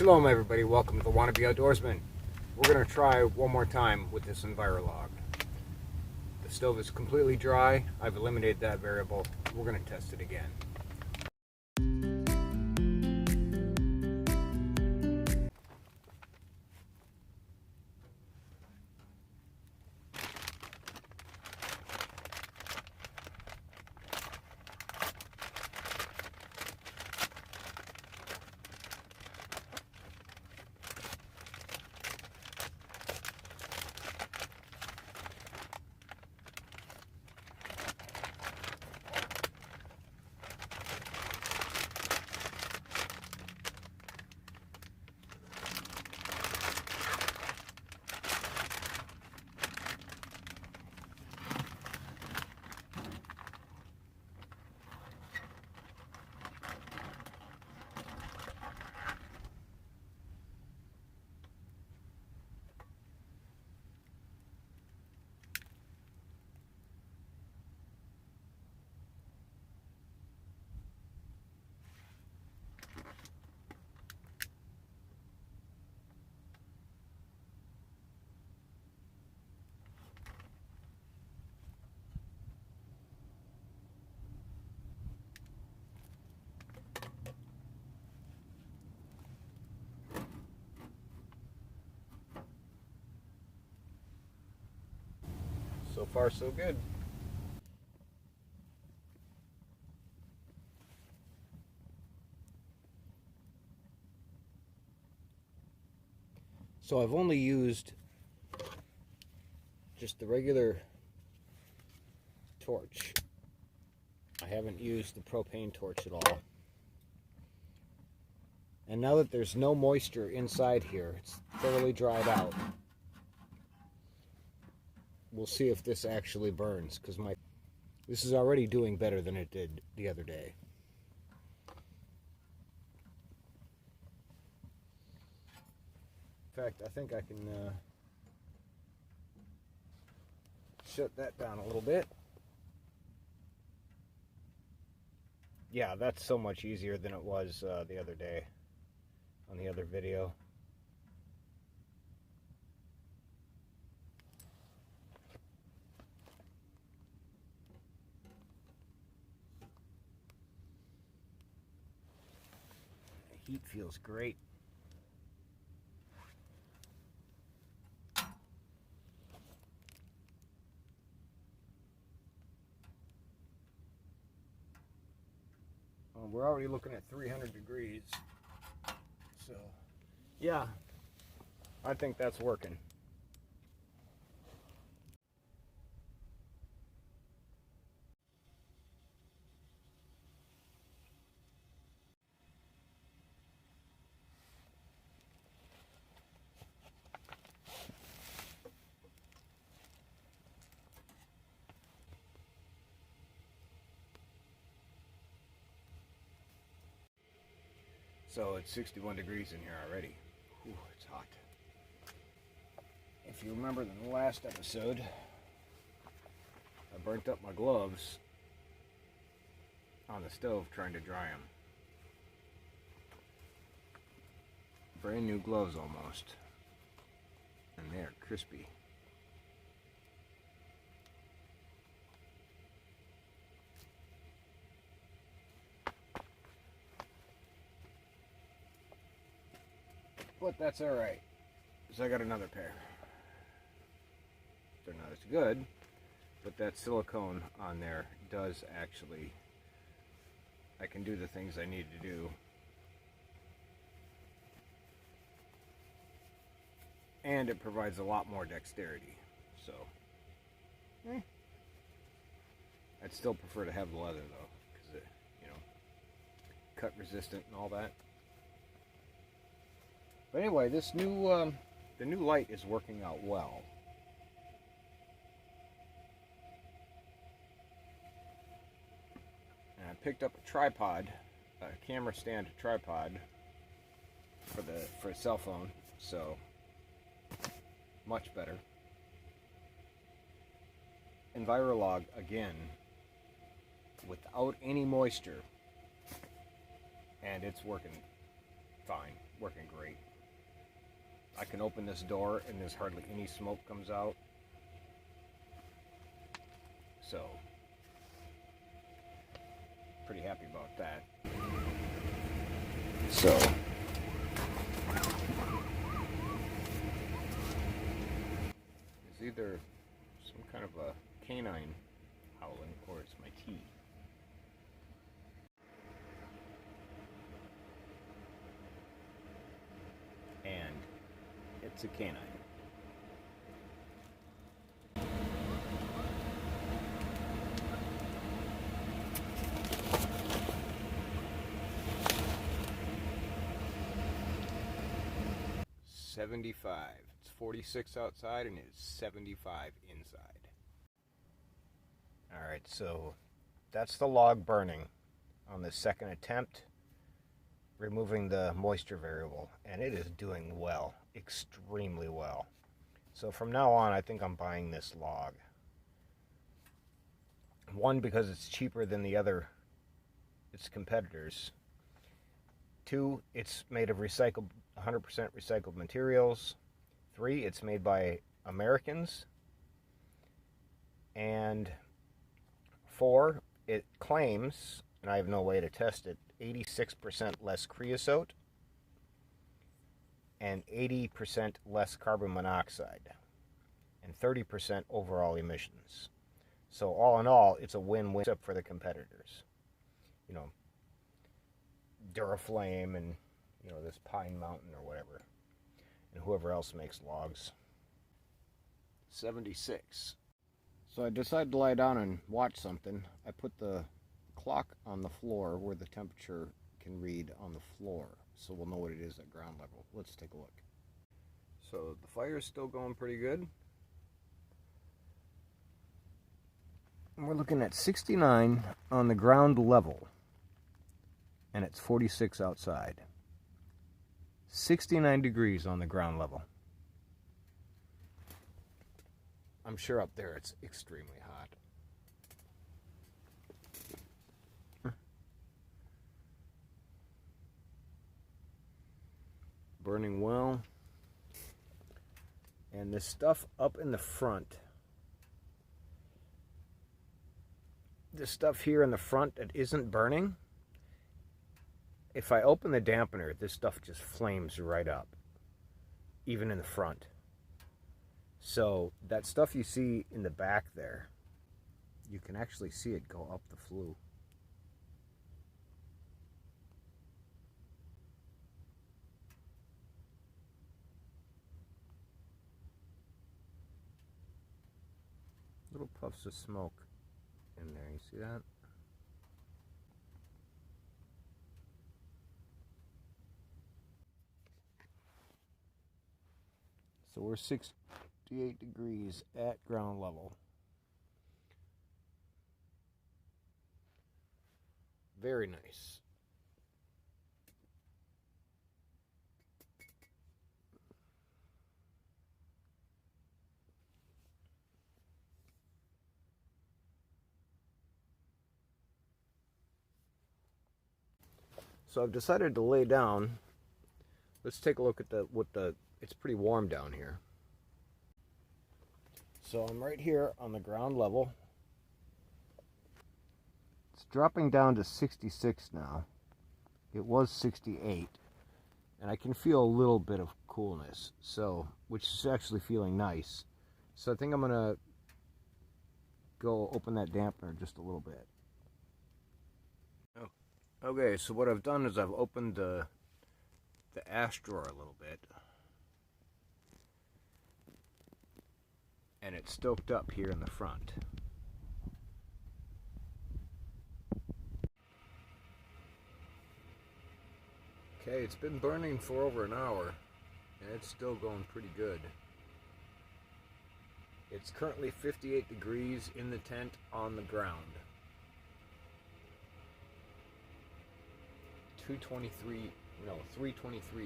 Shalom everybody, welcome to the Wannabe Outdoorsman. We're going to try one more time with this Enviro-Log. The stove is completely dry. I've eliminated that variable. We're going to test it again. So far so good. So I've only used just the regular torch. I haven't used the propane torch at all. And now that there's no moisture inside here, it's thoroughly dried out. We'll see if this actually burns, because this is already doing better than it did the other day. In fact, I think I can shut that down a little bit. Yeah, that's so much easier than it was the other day on the other video. The heat feels great. We're already looking at 300 degrees, so yeah, I think that's working. So it's 61 degrees in here already. Ooh, it's hot. If you remember in the last episode, I burnt up my gloves on the stove trying to dry them. Brand new gloves almost. And they're crispy. But that's alright, because I got another pair. They're not as good, but that silicone on there does actually, I can do the things I need to do. And it provides a lot more dexterity, so. I'd still prefer to have the leather though, because it, cut resistant and all that. But anyway, this new, the new light is working out well. And I picked up a tripod, a camera stand tripod for a cell phone, so much better. Enviro-Log again, without any moisture, and it's working fine. working great. I can open this door and there's hardly any smoke comes out. So, pretty happy about that. So, it's either some kind of a canine howling or it's my tea. And it's a canine. It's 46 outside and it's 75 inside. Alright, so that's the log burning on the second attempt, removing the moisture variable, and it is doing well, extremely well. So from now on, I think I'm buying this log. One, because it's cheaper than its competitors. Two, it's made of 100% recycled materials. Three, it's made by Americans. And four, it claims, and I have no way to test it, 86% less creosote and 80% less carbon monoxide and 30% overall emissions. So all in all, it's a win-win for the competitors. You know, Duraflame and, you know, this Pine Mountain or whatever, and whoever else makes logs. 76. So I decided to lie down and watch something. I put the clock on the floor where the temperature can read on the floor, so we'll know what it is at ground level. Let's take a look. So the fire is still going pretty good. And we're looking at 69 on the ground level, and it's 46 outside. 69 degrees on the ground level. I'm sure up there it's extremely hot. Burning well. And this stuff up in the front, this stuff here in the front that isn't burning, if I open the dampener, this stuff just flames right up, even in the front. So that stuff you see in the back there, you can actually see it go up the flue. Little puffs of smoke in there, you see that? So we're 68 degrees at ground level. Very nice. So I've decided to lay down. Let's take a look at it's pretty warm down here. So I'm right here on the ground level. It's dropping down to 66 now. It was 68. And I can feel a little bit of coolness, so, which is actually feeling nice. So I think I'm gonna go open that dampener just a little bit. Okay, so what I've done is I've opened the ash drawer a little bit, and it's stoked up here in the front. Okay, it's been burning for over an hour, and it's still going pretty good. It's currently 58 degrees in the tent on the ground. 3:23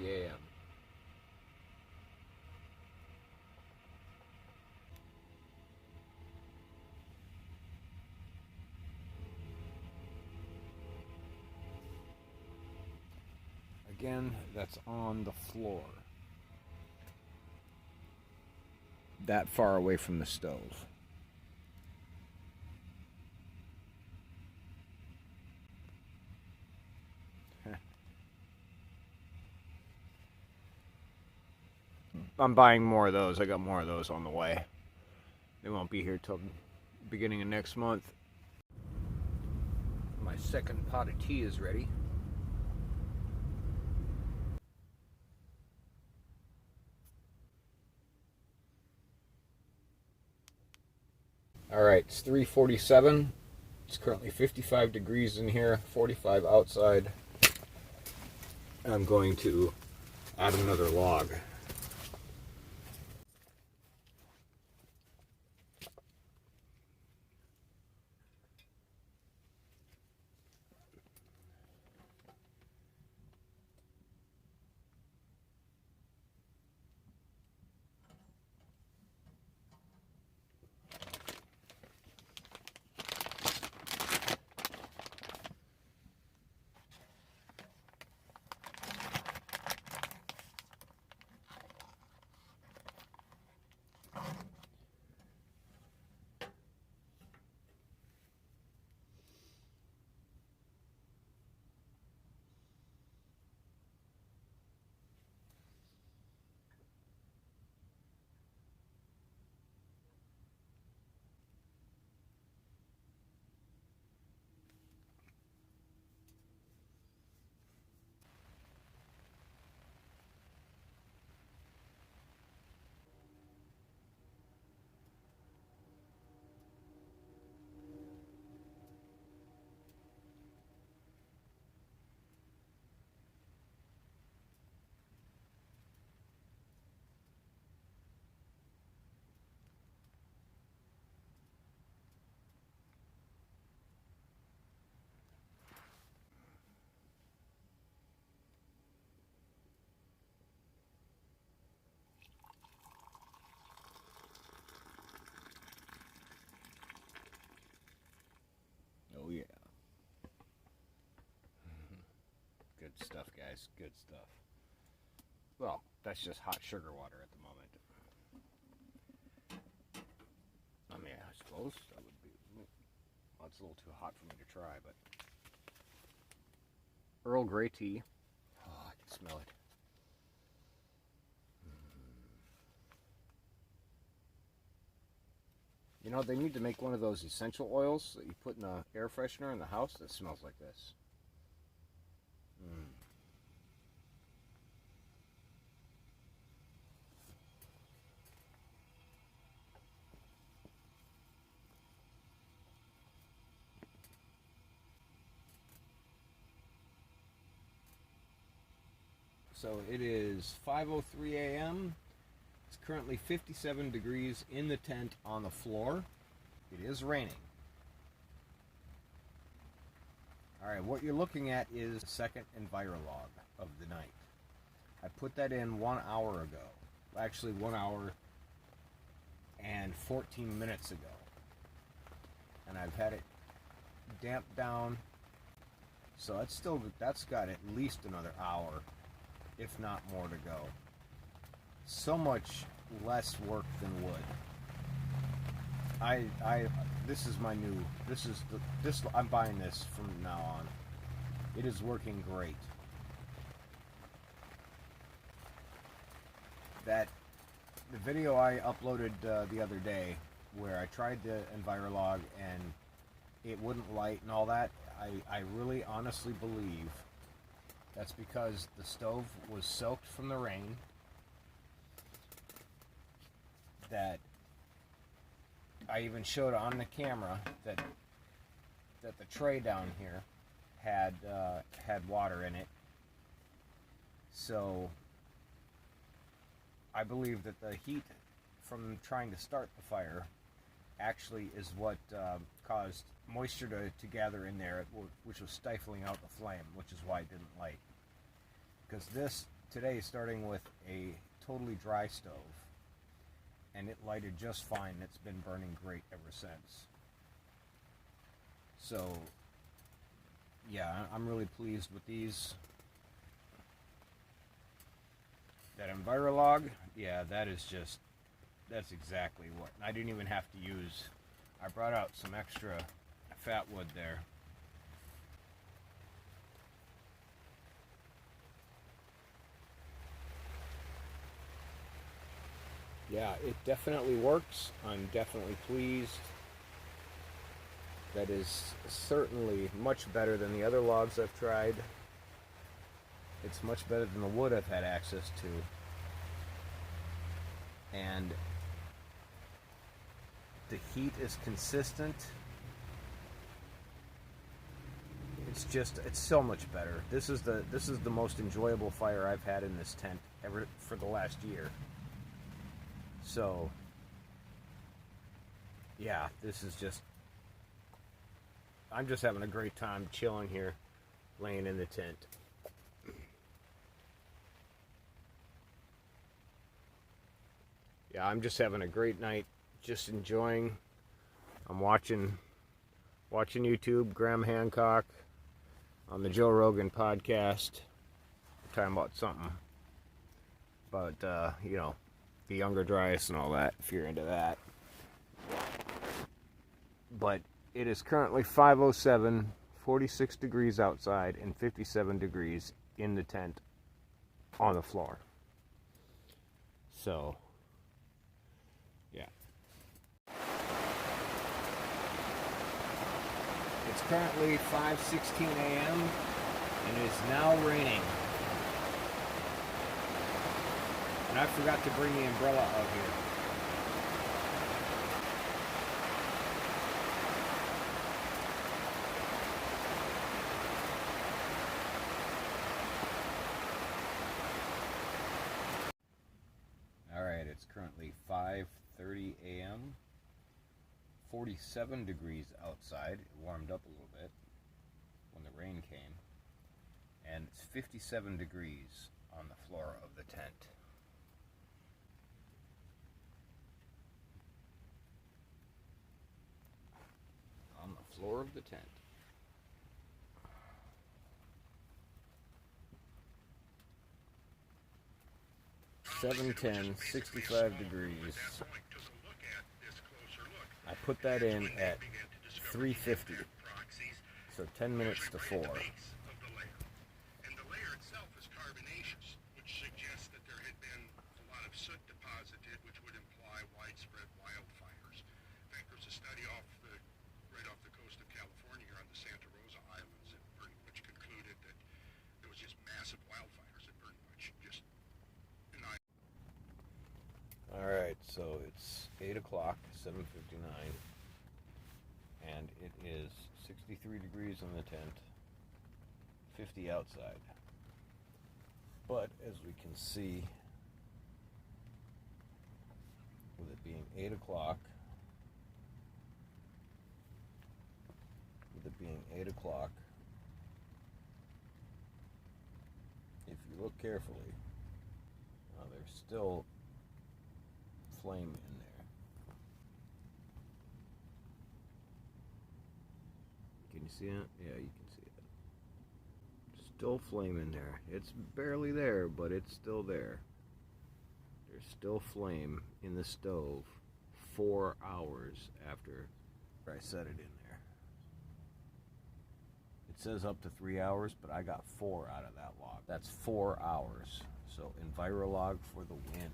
a.m. again that's on the floor. That far away from the stove. I'm buying more of those. I got more of those on the way. They won't be here till the beginning of next month. My second pot of tea is ready. Alright, it's 3:47. It's currently 55 degrees in here, 45 outside. I'm going to add another log. Oh yeah. Good stuff, guys. Good stuff. Well, that's just hot sugar water at the moment. I mean, I suppose that would be... Well, it's a little too hot for me to try, but... Earl Grey tea. Oh, I can smell it. You know, they need to make one of those essential oils that you put in an air freshener in the house that smells like this. So it is 5:03 a.m. It's currently 57 degrees in the tent on the floor. It is raining. Alright, what you're looking at is the second Enviro-Log of the night. I put that in 1 hour ago. Actually 1 hour and 14 minutes ago. And I've had it damped down. So that's got at least another hour, if not more, to go. So much less work than wood. This is my new, I'm buying this from now on. It is working great. The video I uploaded the other day, where I tried the Enviro-Log and it wouldn't light and all that, I really honestly believe that's because the stove was soaked from the rain. That I even showed on the camera that the tray down here had water in it. So I believe that the heat from trying to start the fire actually is what caused moisture to gather in there, which was stifling out the flame, which is why it didn't light. Because this today is starting with a totally dry stove, and it lighted just fine. It's been burning great ever since. So yeah, I'm really pleased with these. That Enviro-Log, yeah, that is just, that's exactly what, I didn't even have to use, I brought out some extra fat wood there. Yeah, it definitely works. I'm definitely pleased. That is certainly much better than the other logs I've tried. It's much better than the wood I've had access to. And the heat is consistent. It's so much better. This is the most enjoyable fire I've had in this tent ever for the last year. So yeah, this is just, I'm just having a great time chilling here, laying in the tent. Yeah, I'm just having a great night, just enjoying. I'm watching YouTube, Graham Hancock on the Joe Rogan podcast. We're talking about something about, you know, the Younger Dryas and all that, if you're into that. But it is currently 5:07, 46 degrees outside, and 57 degrees in the tent on the floor. So, yeah. It's currently 5:16 a.m. and it is now raining. And I forgot to bring the umbrella out here. Alright, it's currently 5:30 a.m. 47 degrees outside. It warmed up a little bit when the rain came. And it's 57 degrees on the floor of the tent. On the floor of the tent. 7:10, 65 degrees. I put that in at 3:50, so 10 minutes to 4. And the layer itself is carbonaceous, which suggests that there had been a lot of soot deposited, which would imply widespread wildfires. In fact, there's a study right off the coast of California here on the Santa Rosa Islands that pretty much concluded that there was just massive wildfires that pretty much just annihilated. Alright, so it's 8 o'clock, 7:59, and it is 63 degrees in the tent, 50 outside. But as we can see, with it being 8 o'clock, if you look carefully, there's still flame in there. Can you see it? Yeah, you can see it. Still flame in there. It's barely there, but it's still there. There's still flame in the stove 4 hours after I set it in there. It says up to 3 hours, but I got 4 out of that log. That's 4 hours. So Enviro-Log for the win.